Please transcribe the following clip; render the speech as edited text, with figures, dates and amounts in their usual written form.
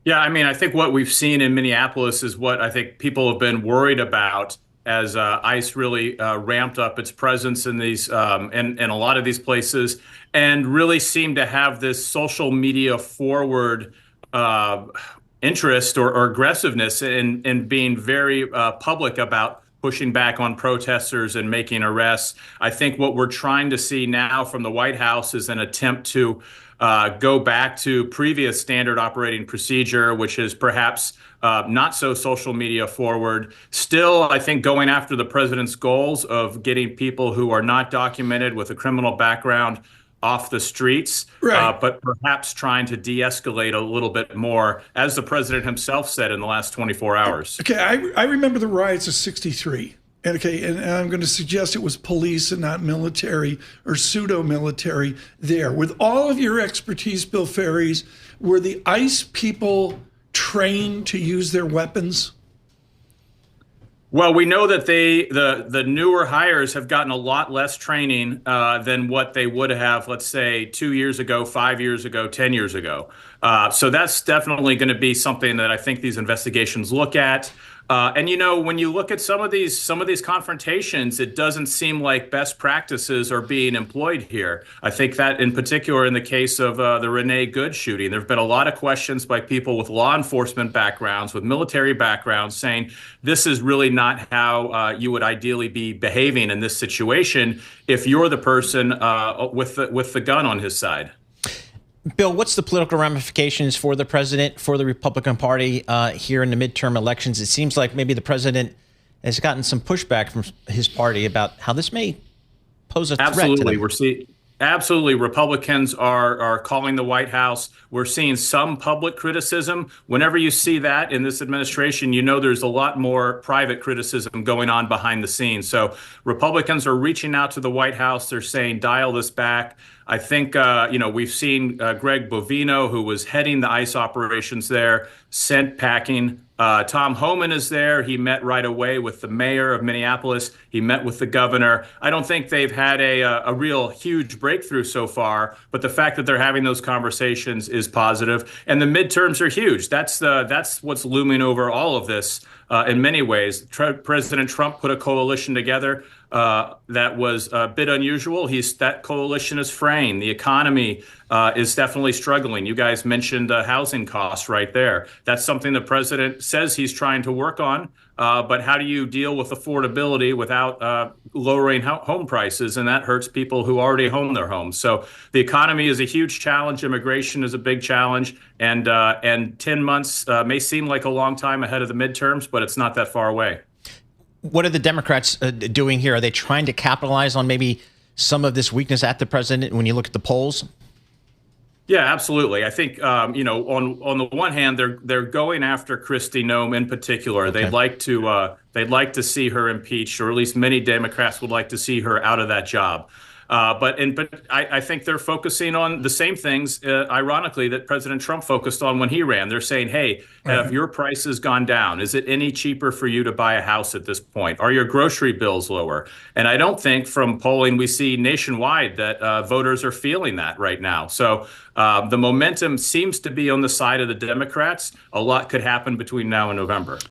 Yeah, I mean, I think what we've seen in Minneapolis is what I think people have been worried about as ICE really ramped up its presence in these in a lot of these places, and really seemed to have this social media forward uh, interest or aggressiveness in being very public about pushing back on protesters and making arrests. I think what we're trying to see now from the White House is an attempt to go back to previous standard operating procedure, which is perhaps not so social media forward. Still, I think going after the president's goals of getting people who are not documented with a criminal background off the streets, Right. but perhaps trying to de-escalate a little bit more, as the president himself said in the last 24 hours. Okay, I remember the riots of '63. And okay, and I'm going to suggest it was police and not military or pseudo-military there. With all of your expertise, Bill Faries, were the ICE people trained to use their weapons? Well, we know that the newer hires have gotten a lot less training than what they would have, let's say, 2 years ago, 5 years ago, 10 years ago. So that's definitely going to be something that I think these investigations look at. And when you look at some of these confrontations, it doesn't seem like best practices are being employed here. I think that in particular in the case of the Renee Good shooting, there have been a lot of questions by people with law enforcement backgrounds, with military backgrounds, saying this is really not how you would ideally be behaving in this situation if you're the person with the gun on his side. Bill, what's the political ramifications for the president, for the Republican Party here in the midterm elections? It seems like maybe the president has gotten some pushback from his party about how this may pose a threat to them. Absolutely. Republicans are calling the White House. We're seeing some public criticism. Whenever you see that in this administration, there's a lot more private criticism going on behind the scenes. So Republicans are reaching out to the White House. They're saying, dial this back. I think, we've seen Greg Bovino, who was heading the ICE operations there, sent packing. Tom Homan is there. He met right away with the mayor of Minneapolis. He met with the governor. I don't think they've had a real huge breakthrough so far, but the fact that they're having those conversations is positive. And the midterms are huge. That's what's looming over all of this in many ways. President Trump put a coalition together that was a bit unusual. That coalition is fraying. The economy is definitely struggling. You guys mentioned housing costs right there. That's something the president says he's trying to work on. But how do you deal with affordability without lowering home prices? And that hurts people who already own their homes. So the economy is a huge challenge. Immigration is a big challenge. And 10 months may seem like a long time ahead of the midterms, but it's not that far away. What are the Democrats doing here? Are they trying to capitalize on maybe some of this weakness at the president when you look at the polls? Yeah, absolutely. I think on the one hand, they're going after Kristi Noem in particular. Okay. They'd like to see her impeached, or at least many Democrats would like to see her out of that job. But I think they're focusing on the same things, ironically, that President Trump focused on when he ran. They're saying, hey, have your prices gone down? Is it any cheaper for you to buy a house at this point? Are your grocery bills lower? And I don't think from polling we see nationwide that voters are feeling that right now. So the momentum seems to be on the side of the Democrats. A lot could happen between now and November.